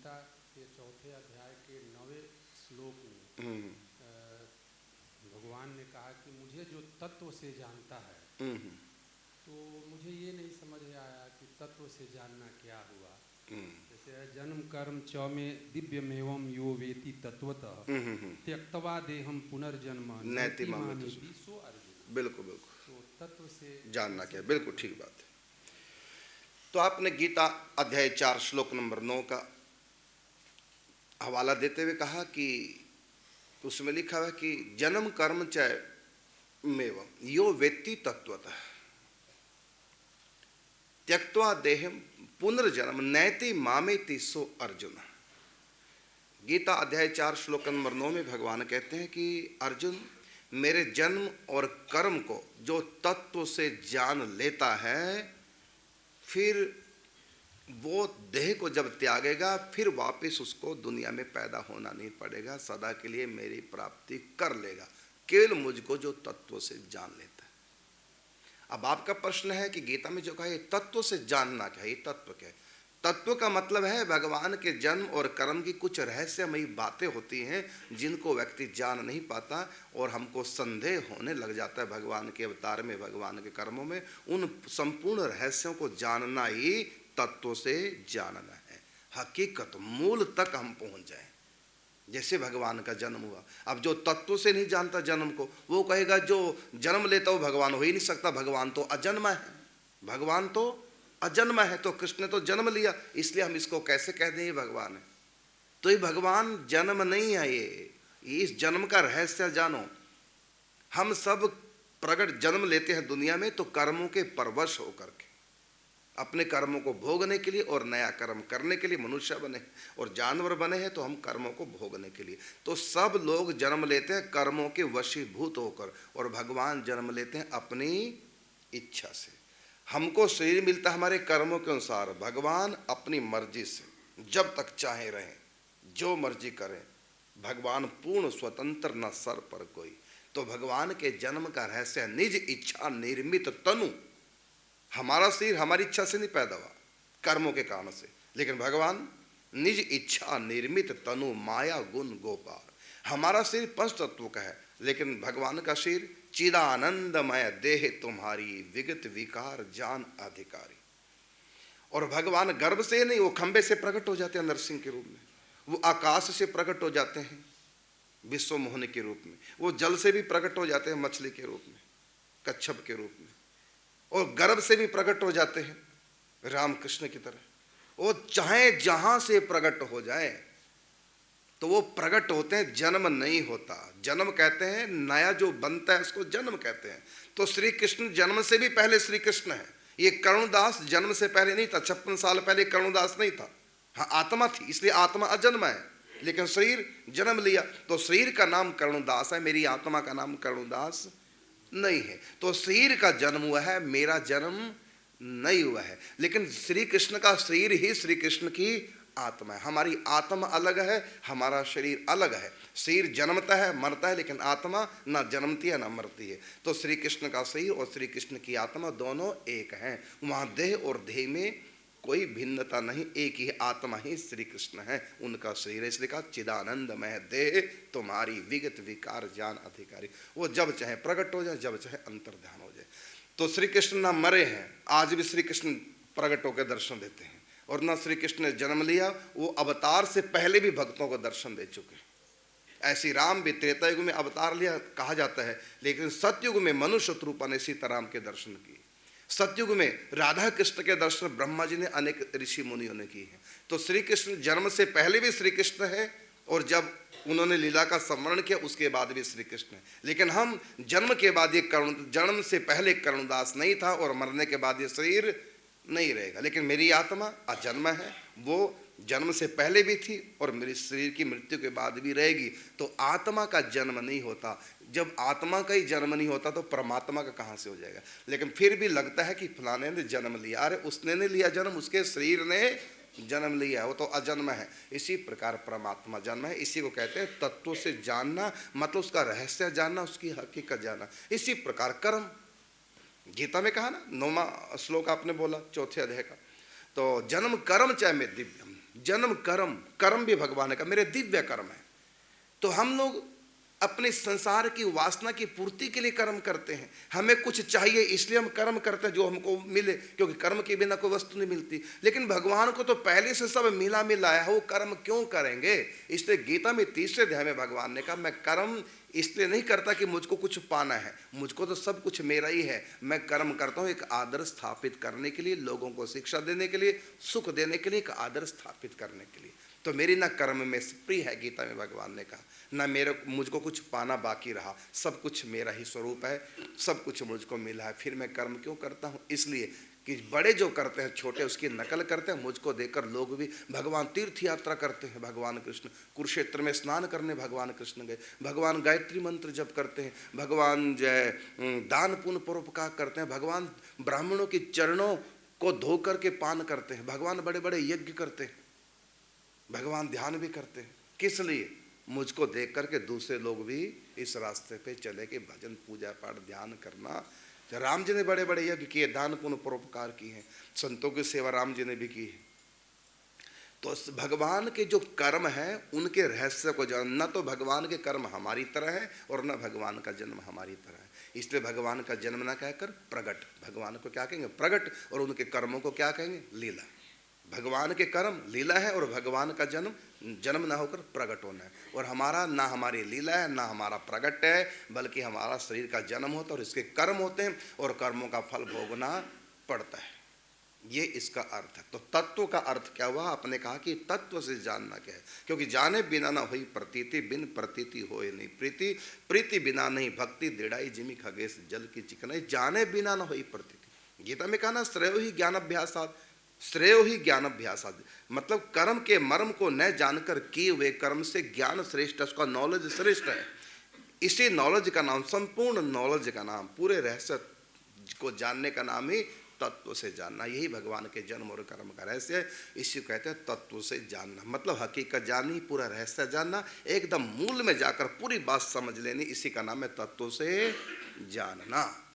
गीता के चौथे अध्याय के 9वें श्लोक में भगवान ने कहा कि मुझे जो तत्व से जानता है, तो मुझे ये नहीं समझ आया कि तत्व से जानना क्या हुआ। जैसे जन्म कर्म च में दिव्यमेवं यो वेति तत्वतः त्यक्त्वा देहम पुनर्जन्म नैति मामेति सो अर्जुन। बिल्कुल बिल्कुल, तो तत्व से जानना क्या, बिल्कुल ठीक बात है। तो आपने गीता अध्याय 4 श्लोक नंबर 9 का हवाला देते हुए कहा कि उसमें लिखा हुआ है कि जन्म कर्म च मेवं यो वेत्ति तत्वतः त्यक्त्वा देहम पुनर्जन्म नैति मामेति सो अर्जुन। गीता अध्याय 4 श्लोक नंबर 9 में भगवान कहते हैं कि अर्जुन, मेरे जन्म और कर्म को जो तत्व से जान लेता है, फिर वो देह को जब त्यागेगा फिर वापस उसको दुनिया में पैदा होना नहीं पड़ेगा, सदा के लिए मेरी प्राप्ति कर लेगा, केवल मुझको जो तत्व से जान लेता है। अब आपका प्रश्न है कि गीता में जो कहा ये तत्व से जानना क्या है, ये तत्व क्या है? तत्व का मतलब है भगवान के जन्म और कर्म की कुछ रहस्यमयी बातें होती हैं जिनको व्यक्ति जान नहीं पाता और हमको संदेह होने लग जाता है भगवान के अवतार में, भगवान के कर्मों में। उन संपूर्ण रहस्यों को जानना ही तत्व से जानना है। हकीकत मूल तक हम पहुंच जाएं। जैसे भगवान का जन्म हुआ, अब जो तत्व से नहीं जानता जन्म को, वो कहेगा जो जन्म लेता हो भगवान हो ही नहीं सकता, भगवान तो अजन्मा है, भगवान तो अजन्मा है, तो कृष्ण ने तो जन्म लिया, इसलिए हम इसको कैसे कह दें ये भगवान है। तो ये भगवान जन्म नहीं है, ये इस जन्म का रहस्य जानो। हम सब प्रगट जन्म लेते हैं दुनिया में तो कर्मों के परवश होकर के, अपने कर्मों को भोगने के लिए और नया कर्म करने के लिए मनुष्य बने और जानवर बने हैं तो हम कर्मों को भोगने के लिए। तो सब लोग जन्म लेते हैं कर्मों के वशीभूत होकर, और भगवान जन्म लेते हैं अपनी इच्छा से। हमको शरीर मिलता है हमारे कर्मों के अनुसार, भगवान अपनी मर्जी से जब तक चाहे रहें, जो मर्जी करें। भगवान पूर्ण स्वतंत्र, न सर पर कोई। तो भगवान के जन्म का रहस्य निज इच्छा निर्मित तनु। हमारा शरीर हमारी इच्छा से नहीं पैदा हुआ, कर्मों के कारण से, लेकिन भगवान निज इच्छा निर्मित तनु माया गुण गोपाल। हमारा शरीर पंच तत्व का है, लेकिन भगवान का शरीर चिदानंदमय देह तुम्हारी विगत विकार जान अधिकारी। और भगवान गर्भ से नहीं, वो खंबे से प्रकट हो जाते हैं नरसिंह के रूप में, वो आकाश से प्रकट हो जाते हैं विश्व मोहन के रूप में, वो जल से भी प्रकट हो जाते हैं मछली के रूप में, कच्छप के रूप में, और गर्भ से भी प्रकट हो जाते हैं रामकृष्ण की तरह। वो चाहे जहां से प्रकट हो जाए तो वो प्रकट होते हैं, जन्म नहीं होता। जन्म कहते हैं नया जो बनता है उसको जन्म कहते हैं। तो श्री कृष्ण जन्म से भी पहले श्री कृष्ण है। ये करुणदास जन्म से पहले नहीं था, 56 साल पहले करुणदास नहीं था। हाँ, आत्मा थी, इसलिए आत्मा अजन्म है, लेकिन शरीर जन्म लिया तो शरीर का नाम करुणदास है, मेरी आत्मा का नाम करुणदास नहीं है। तो शरीर का जन्म हुआ है, मेरा जन्म नहीं हुआ है। लेकिन श्री कृष्ण का शरीर ही श्री कृष्ण की आत्मा है। हमारी आत्मा अलग है, हमारा शरीर अलग है। शरीर जन्मता है मरता है, लेकिन आत्मा ना जन्मती है ना मरती है। तो श्री कृष्ण का शरीर और श्री कृष्ण की आत्मा दोनों एक हैं। वहाँ देह और देह में कोई भिन्नता नहीं, एक ही आत्मा ही श्री कृष्ण है, उनका शरीर। इसलिए कहा चिदानंदमय देह तुम्हारी विगत विकार जान अधिकारी। वो जब चाहे प्रकट हो जाए, जब चाहे अंतर्ध्यान हो जाए। तो श्री कृष्ण ना मरे हैं, आज भी श्री कृष्ण प्रकट होकर दर्शन देते हैं। और ना श्री कृष्ण ने जन्म लिया, वो अवतार से पहले भी भक्तों को दर्शन दे चुके। ऐसी राम भी त्रेता युग में अवतार लिया कहा जाता है, लेकिन सतयुग में मनुष्य रूपा ने सीताराम के दर्शन किए। सतयुग में राधा कृष्ण के दर्शन ब्रह्मा जी ने अनेक ऋषि मुनियों ने किए हैं। तो श्री कृष्ण जन्म से पहले भी श्री कृष्ण है, और जब उन्होंने लीला का स्मरण किया उसके बाद भी श्री कृष्ण है। लेकिन हम जन्म के बाद ये जन्म से पहले करुणदास नहीं था और मरने के बाद ये शरीर नहीं रहेगा। लेकिन मेरी आत्मा अजन्मा है, वो जन्म से पहले भी थी और मेरे शरीर की मृत्यु के बाद भी रहेगी। तो आत्मा का जन्म नहीं होता। जब आत्मा का ही जन्म नहीं होता तो परमात्मा का कहाँ से हो जाएगा। लेकिन फिर भी लगता है कि फलाने ने जन्म लिया, अरे उसने नहीं लिया जन्म, उसके शरीर ने जन्म लिया है, वो तो अजन्म है। इसी प्रकार परमात्मा जन्म है। इसी को कहते हैं तत्व से जानना, मतलब उसका रहस्य जानना, उसकी हकीकत जानना। इसी प्रकार कर्म, गीता में कहा ना, 9वां श्लोक आपने बोला चौथे अध्याय का, तो जन्म कर्म चाहे में दिव्यम, जन्म कर्म, कर्म भी भगवान का, मेरे दिव्य कर्म है। तो हम लोग अपने संसार की वासना की पूर्ति के लिए कर्म करते हैं। हमें कुछ चाहिए इसलिए हम कर्म करते हैं जो हमको मिले, क्योंकि कर्म के बिना कोई वस्तु नहीं मिलती। लेकिन भगवान को तो पहले से सब मिला मिला है, वो कर्म क्यों करेंगे? इसलिए गीता में 3रे अध्याय में भगवान ने कहा, मैं कर्म इसलिए नहीं करता कि मुझको कुछ पाना है, मुझको तो सब कुछ मेरा ही है। मैं कर्म करता हूँ एक आदर्श स्थापित करने के लिए, लोगों को शिक्षा देने के लिए, सुख देने के लिए, एक आदर्श स्थापित करने के लिए। तो मेरी ना कर्म में प्रिय है, गीता में भगवान ने कहा, ना मुझको कुछ पाना बाकी रहा, सब कुछ मेरा ही स्वरूप है, सब कुछ मुझको मिला है, फिर मैं कर्म क्यों करता हूँ? इसलिए कि बड़े जो करते हैं छोटे उसकी नकल करते हैं। मुझको देखकर लोग भी, भगवान तीर्थ यात्रा करते हैं, भगवान कृष्ण कुरुक्षेत्र में स्नान करने भगवान कृष्ण गए, भगवान गायत्री मंत्र जप करते हैं, भगवान जय दान पुण्य परोपकार करते हैं, भगवान ब्राह्मणों के चरणों को धो करके पान करते हैं, भगवान बड़े बड़े यज्ञ करते हैं, भगवान ध्यान भी करते हैं। किस लिए? मुझको देख करके दूसरे लोग भी इस रास्ते पे चले कि भजन पूजा पाठ ध्यान करना। राम जी ने बड़े बड़े यज्ञ किए, दान पुण्य परोपकार किए हैं, संतों की सेवा राम जी ने भी की है। तो भगवान के जो कर्म है उनके रहस्य को जान, न तो भगवान के कर्म हमारी तरह है और न भगवान का जन्म हमारी तरह है। इसलिए भगवान का जन्म ना कहकर प्रगट, भगवान को क्या कहेंगे? प्रगट, और उनके कर्मों को क्या कहेंगे? लीला। भगवान के कर्म लीला है और भगवान का जन्म ना होकर प्रकट होना है। और हमारा ना हमारी लीला है ना हमारा प्रकट है, बल्कि हमारा शरीर का जन्म होता है और इसके कर्म होते हैं और कर्मों का फल भोगना पड़ता है। ये इसका अर्थ है। तो तत्व का अर्थ क्या हुआ? आपने कहा कि तत्व से जानना क्या है, क्योंकि जाने बिना ना हुई प्रतीति, बिन प्रतीति होए नहीं प्रीति, प्रीति बिना नहीं भक्ति, दृढ़ाई जिमी खगेश जल की चिकनाई, जाने बिना ना हुई प्रतीति। गीता में कहा ना, श्रेयो ही ज्ञानाभ्यासात्, श्रेयो ही ज्ञानाभ्यासात्, मतलब कर्म के मर्म को न जानकर किए हुए कर्म से ज्ञान श्रेष्ठ है, उसका नॉलेज श्रेष्ठ है। इसी नॉलेज का नाम, संपूर्ण नॉलेज का नाम, पूरे रहस्य को जानने का नाम ही तत्व से जानना। यही भगवान के जन्म और कर्म का रहस्य है। इसी को कहते हैं तत्व से जानना, मतलब हकीकत जाननी, पूरा रहस्य जानना, एकदम मूल में जाकर पूरी बात समझ लेनी, इसी का नाम है तत्व से जानना।